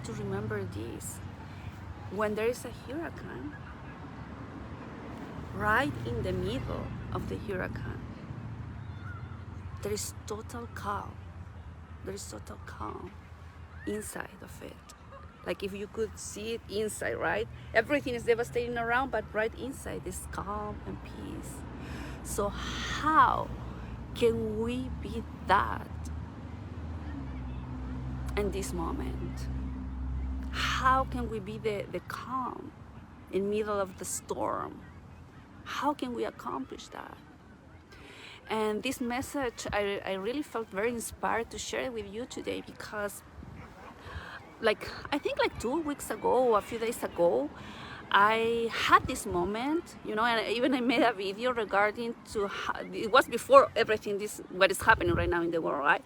to remember this. When there is a hurricane, right in the middle of the hurricane, there is total calm. There is total calm inside of it. Like if you could see it inside, right? Everything is devastating around, but right inside is calm and peace. So how can we be that in this moment? How can we be the calm in the middle of the storm? How can we accomplish that? And this message, I really felt very inspired to share it with you today, because I think 2 weeks ago, a few days ago, I had this moment, and I made a video regarding to how, it was before everything what is happening right now in the world, right?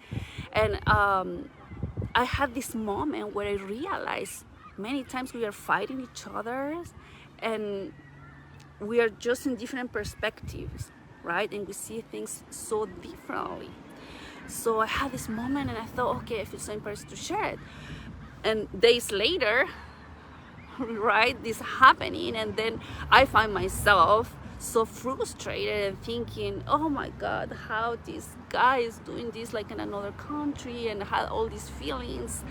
And I had this moment where I realized many times we are fighting each other, and we are just in different perspectives, right? And we see things so differently. So I had this moment and I thought, okay, I feel so embarrassed to share it. And days later, right, this happening, and then I find myself so frustrated and thinking, oh my God, how this guy is doing this like in another country, and had all these feelings,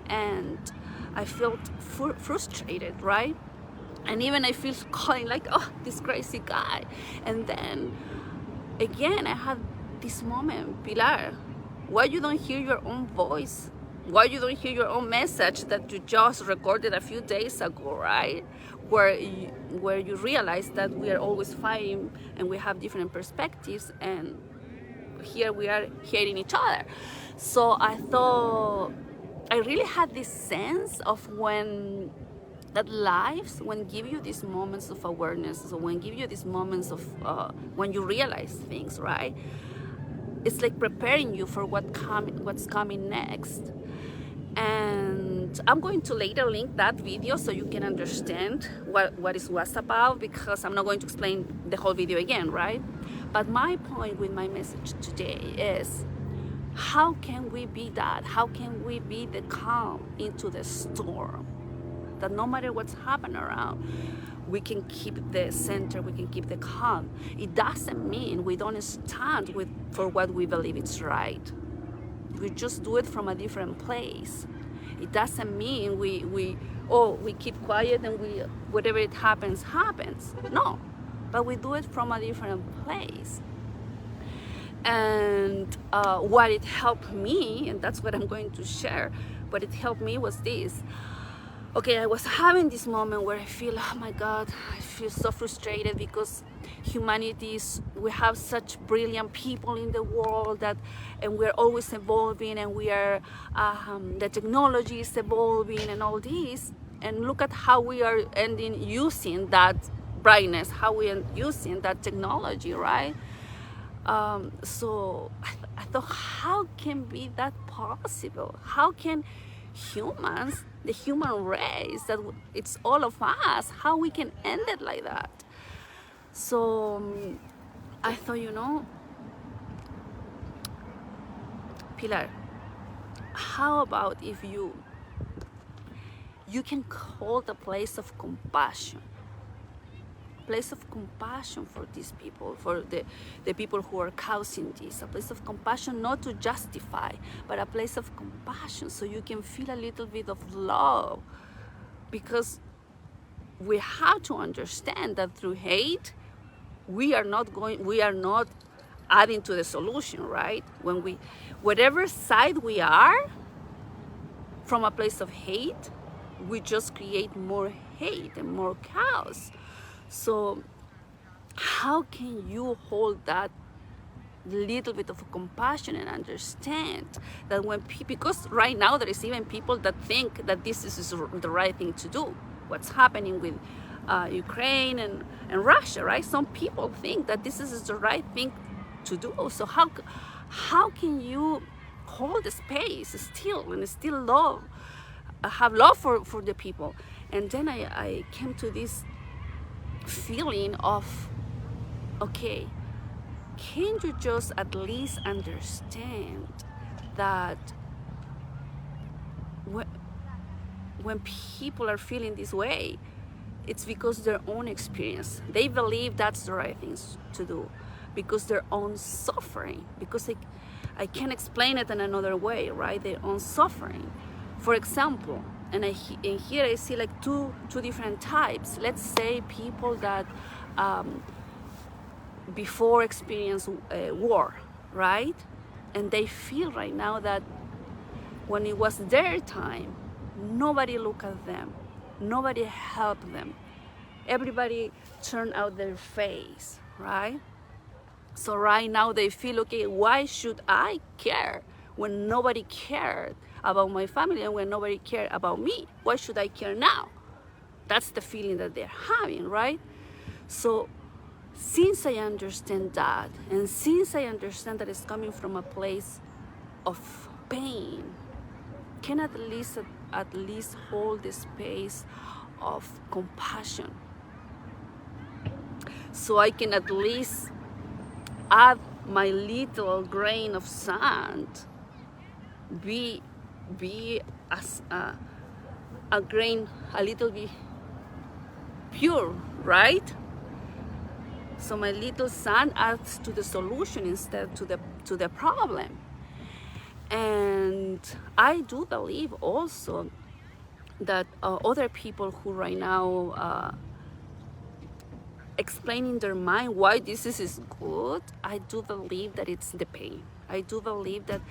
and I felt frustrated, right? And even I feel calling like, oh, this crazy guy. And then again, I had this moment, Pilar, why you don't hear your own voice? Why you don't hear your own message that you just recorded a few days ago, right? Where you realize that we are always fighting and we have different perspectives, and here we are hating each other. So I thought, I really had this sense of when give you these moments of awareness, so when give you these moments of when you realize things, right? It's like preparing you for what's coming next. And I'm going to later link that video so you can understand what it was about, because I'm not going to explain the whole video again, right? But my point with my message today is, how can we be that? How can we be the calm into the storm? That no matter what's happening around, we can keep the center, we can keep the calm. It doesn't mean we don't stand for what we believe is right. We just do it from a different place. It doesn't mean we keep quiet and whatever it happens. No, but we do it from a different place. And what it helped me, and that's what I'm going to share, what it helped me was this. Okay, I was having this moment where I feel, oh my God, I feel so frustrated because we have such brilliant people in the world and we're always evolving, and the technology is evolving and all this. And look at how we are ending using that brightness, how we are using that technology, right? So I thought, how can be that possible? How can humans, the human race, that it's all of us, how we can end it like that? So I thought, Pilar, how about if you can hold a place of compassion for these people, for the people who are causing this, a place of compassion, not to justify, but a place of compassion, so you can feel a little bit of love. Because we have to understand that through hate, we are not adding to the solution, right? Whatever side we are, from a place of hate, we just create more hate and more chaos. So how can you hold that little bit of compassion and understand that because right now there is even people that think that this is the right thing to do, what's happening with Ukraine and Russia, right? Some people think that this is the right thing to do. So how can you hold the space still and still have love for the people? And then I came to this feeling of, okay, can you just at least understand that when people are feeling this way, it's because their own experience. They believe that's the right things to do because their own suffering, because I can't explain it in another way, right? Their own suffering. For example, and here I see like two different types. Let's say people that before experience war, right? And they feel right now that when it was their time, nobody looked at them, nobody helped them. Everybody turned out their face, right? So right now they feel, okay, why should I care when nobody cared about my family and when nobody cared about me? Why should I care now? That's the feeling that they're having, right? So since I understand that, and since I understand that it's coming from a place of pain, can at least hold the space of compassion. So I can at least add my little grain of sand, be as a grain a little bit pure, right? So my little sand adds to the solution instead to the problem. And I do believe also that other people who right now explain in their mind why this is good, I do believe that it's the pain. I do believe that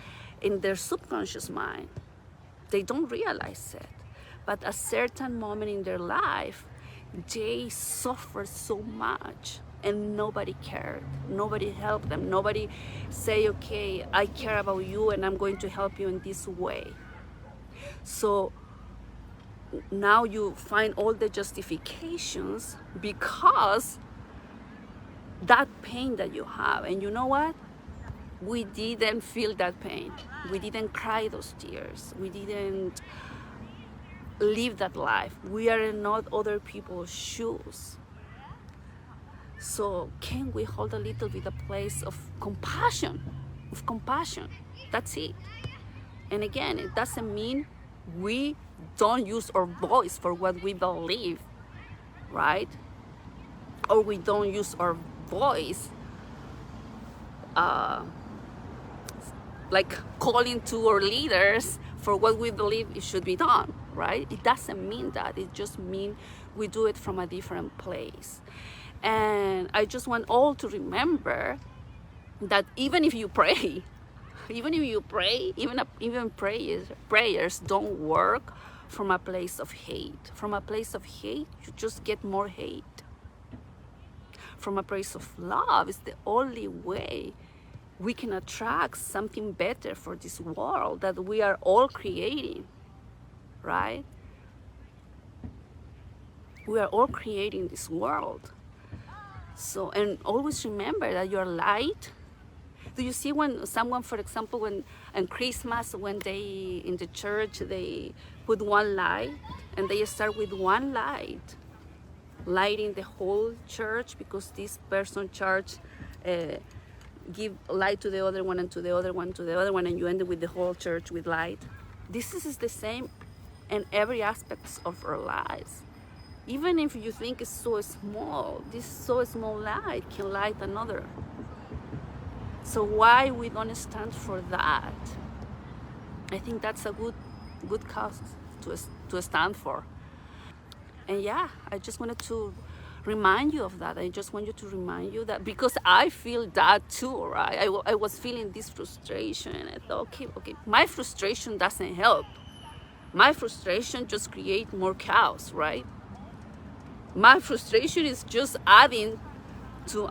in their subconscious mind, they don't realize it. But at a certain moment in their life, they suffer so much and nobody cared. Nobody helped them. Nobody say, okay, I care about you and I'm going to help you in this way. So now you find all the justifications because that pain that you have. And you know what? We didn't feel that pain. We didn't cry those tears. We didn't live that life. We are not other people's shoes. So can we hold a little bit a place of compassion? Of compassion. That's it. And again, it doesn't mean we don't use our voice for what we believe, right? Or we don't use our voice like calling to our leaders for what we believe it should be done, right? It doesn't mean that. It just means we do it from a different place. And I just want all to remember that even if you pray, even prayers don't work from a place of hate. From a place of hate, you just get more hate. From a place of love is the only way we can attract something better for this world that we are all creating, right? We are all creating this world. So, and always remember that you're light. Do you see when someone, for example, when on Christmas, when they in the church they put one light and they start with one light, lighting the whole church because this person church give light to the other one and to the other one to the other one, and you end up with the whole church with light. This is the same in every aspect of our lives. Even if you think it's so small, this so small light can light another. So why we don't stand for that? I think that's a good cause to stand for. And yeah, I just wanted to remind you of that. I just want you to remind you that because I feel that too, right? I was feeling this frustration and I thought, okay, my frustration doesn't help. My frustration just creates more chaos, right? My frustration is just adding to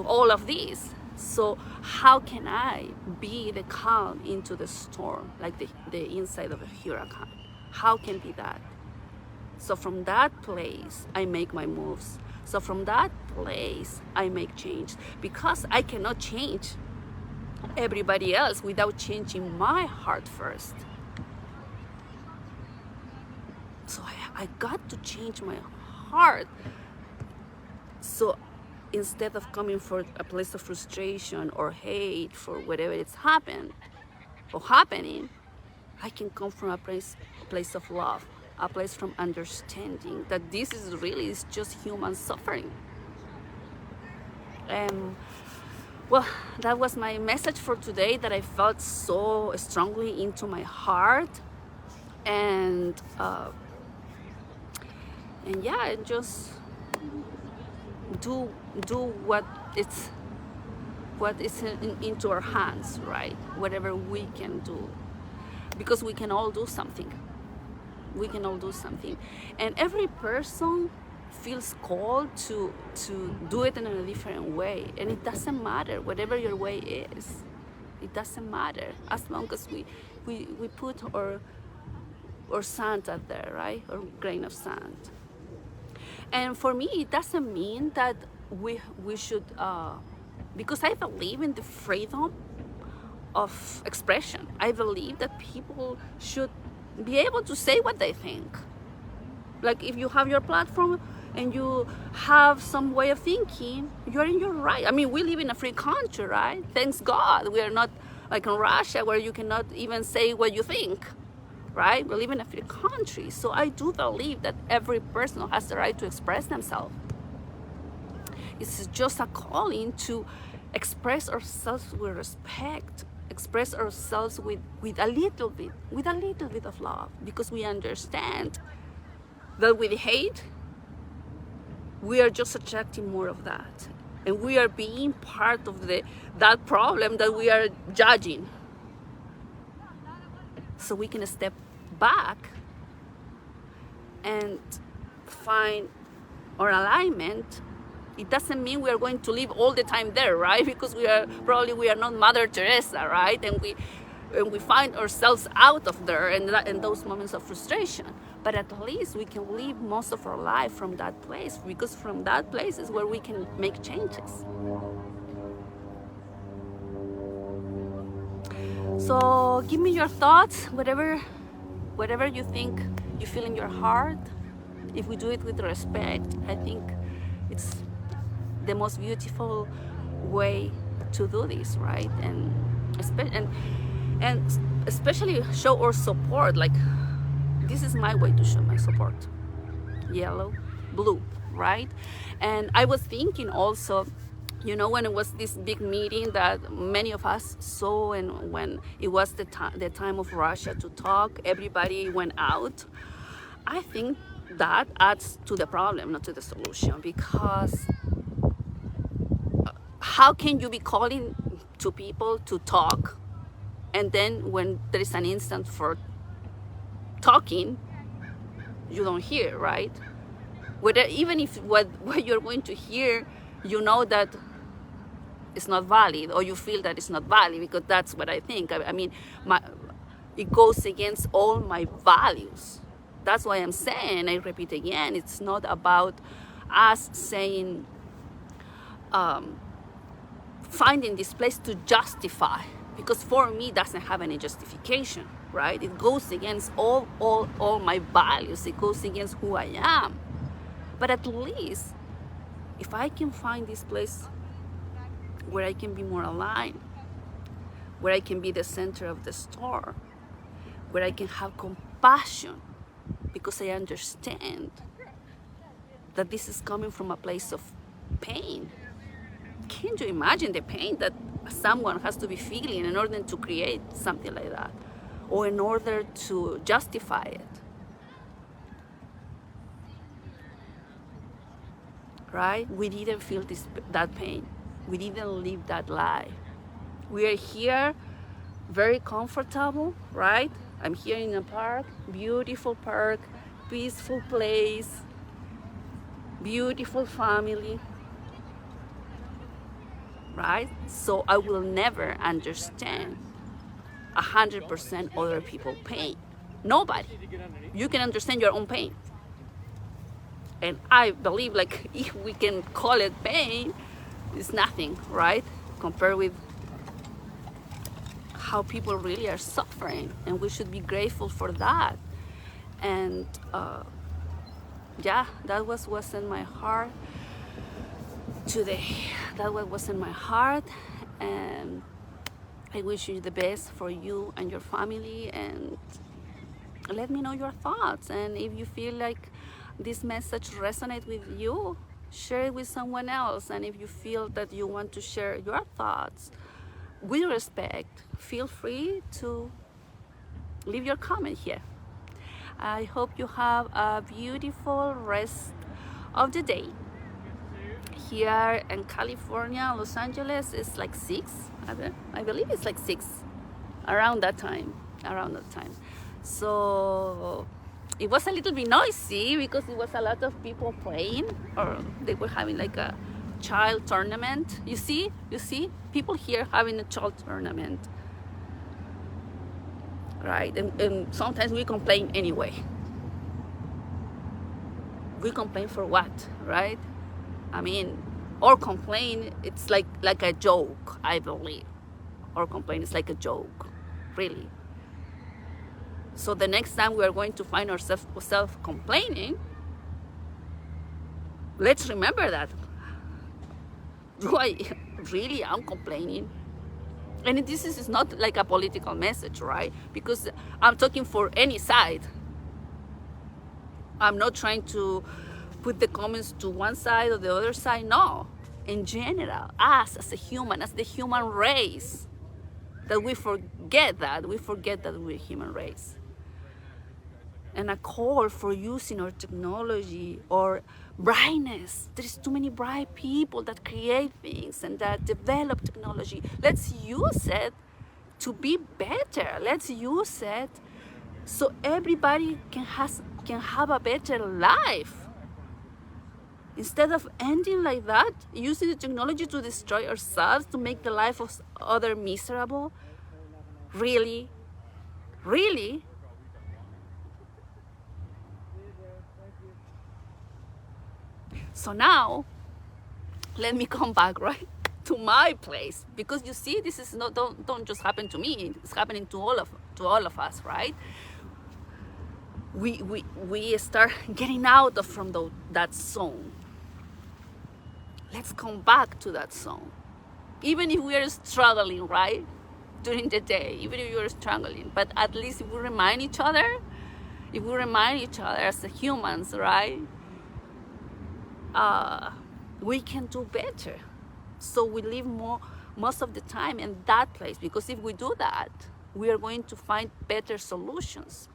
all of this. So how can I be the calm into the storm, like the inside of a hurricane? How can be that? So from that place, I make my moves. So from that place, I make change. Because I cannot change everybody else without changing my heart first. So I got to change my heart. So instead of coming from a place of frustration or hate for whatever it's happened or happening, I can come from a place of love. a place from understanding that this is just human suffering. Well, that was my message for today that I felt so strongly into my heart. And yeah, and just do what is into our hands, right? Whatever we can do, because we can all do something. We can all do something, and every person feels called to do it in a different way, and it doesn't matter whatever your way is. It doesn't matter as long as we put our sand out there, right? Or grain of sand. And for me, it doesn't mean that we should, because I believe in the freedom of expression. I believe that people should be able to say what they think. Like, if you have your platform and you have some way of thinking, you're in your right. I mean, we live in a free country, right? Thanks God. We are not like in Russia where you cannot even say what you think, right? We live in a free country. So I do believe that every person has the right to express themselves. It's just a calling to express ourselves with respect, express ourselves with a little bit of love, because we understand that with hate, we are just attracting more of that. And we are being part of that problem that we are judging. So we can step back and find our alignment. It doesn't mean we are going to live all the time there, right? Because we are not Mother Teresa, right? And we find ourselves out of there and those moments of frustration. But at least we can live most of our life from that place, because from that place is where we can make changes. So give me your thoughts, whatever you think you feel in your heart. If we do it with respect, I think it's the most beautiful way to do this, right? And especially show our support. Like, this is my way to show my support. Yellow, blue, right? And I was thinking also, when it was this big meeting that many of us saw, and when it was the time of Russia to talk, everybody went out. I think that adds to the problem, not to the solution, because how can you be calling to people to talk, and then when there is an instant for talking, you don't hear, right? Even if what you're going to hear, that it's not valid, or you feel that it's not valid, because that's what I think. I mean, it goes against all my values. That's why I'm saying, I repeat again, it's not about us saying, finding this place to justify, because for me, it doesn't have any justification, right? It goes against all my values. It goes against who I am. But at least, if I can find this place where I can be more aligned, where I can be the center of the storm, where I can have compassion, because I understand that this is coming from a place of pain. Can't you imagine the pain that someone has to be feeling in order to create something like that, or in order to justify it? Right? We didn't feel that pain. We didn't live that life. We are here very comfortable, right? I'm here in a park, beautiful park, peaceful place, beautiful family, right? So I will never understand 100% other people's pain. Nobody. You can understand your own pain. And I believe, like, if we can call it pain, it's nothing, right? Compared with how people really are suffering. And we should be grateful for that. And yeah, that was what's in my heart today. That was in my heart. And I wish you the best for you and your family. And let me know your thoughts. And if you feel like this message resonates with you, share it with someone else. And if you feel that you want to share your thoughts with respect, feel free to leave your comment here. I hope you have a beautiful rest of the day. Here in California, Los Angeles, it's like 6. I believe it's like 6, around that time. So it was a little bit noisy because it was a lot of people playing, or they were having like a child tournament. You see people here having a child tournament, right? And sometimes we complain anyway. We complain for what, right? I mean, or complain, it's like a joke, I believe. Or complain is like a joke, really. So the next time we are going to find ourselves complaining, let's remember that. Do I really am complaining? And this is not like a political message, right? Because I'm talking for any side. I'm not trying to put the comments to one side or the other side. No. In general, us as a human, as the human race, that we forget that we're a human race. And a call for using our technology or brightness. There's too many bright people that create things and that develop technology. Let's use it to be better. Let's use it so everybody can have a better life. Instead of ending like that, using the technology to destroy ourselves, to make the life of others miserable. Really? Really? So now, let me come back, right, to my place, because you see, this is not don't just happen to me. It's happening to all of us, right? We start getting out from that zone. Let's come back to that zone, even if we are struggling, right, during the day. Even if you are struggling, but at least if we remind each other as humans, right? We can do better. So we live most of the time in that place, because if we do that, we are going to find better solutions.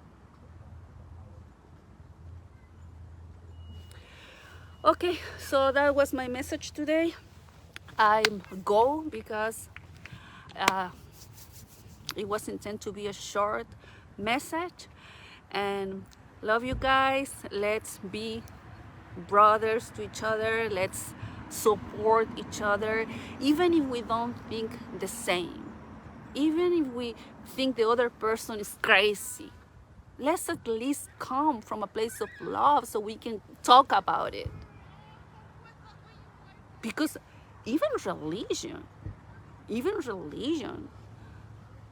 Okay, so that was my message today. I go because it was intended to be a short message, and love you guys. Let's be brothers to each other. Let's support each other, even if we don't think the same, even if we think the other person is crazy. Let's at least come from a place of love so we can talk about it. Because even religion,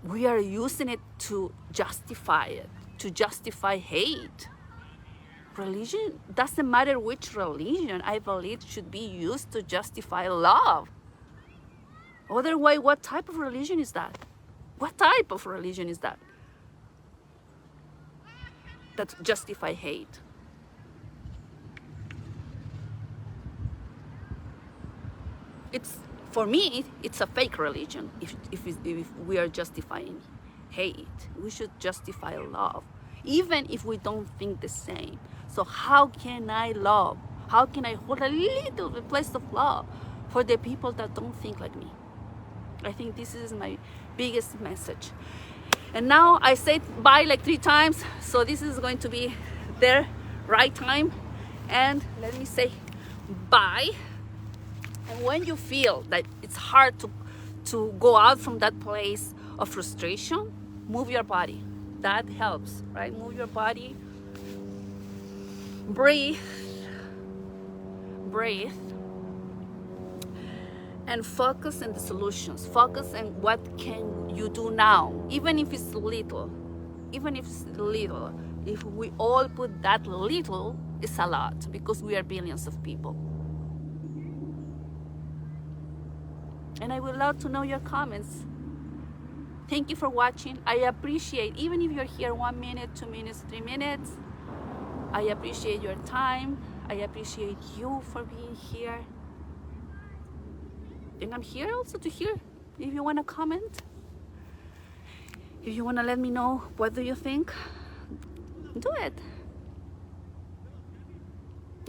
we are using it to justify hate. Religion, doesn't matter which religion, I believe should be used to justify love. Otherwise, what type of religion is that? That justify hate? For me, it's a fake religion. If we are justifying hate, we should justify love, even if we don't think the same. So how can I love? How can I hold a little place of love for the people that don't think like me? I think this is my biggest message. And now I said bye like 3 times, so this is going to be the right time. And let me say bye. And when you feel that it's hard to go out from that place of frustration, move your body. That helps, right? Move your body. Breathe. And focus on the solutions. Focus on what can you do now, even if it's little. If we all put that little, it's a lot, because we are billions of people. And I would love to know your comments. Thank you for watching. I appreciate, even if you're here 1 minute, 2 minutes, 3 minutes, I appreciate your time. I appreciate you for being here. And I'm here also to hear if you want to comment. If you want to let me know what do you think, do it.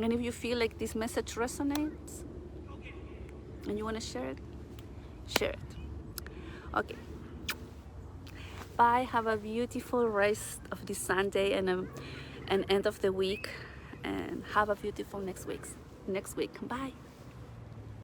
And if you feel like this message resonates and you want to share it, share it. Okay. Bye. Have a beautiful rest of this Sunday and an end of the week. And have a beautiful next week. Bye.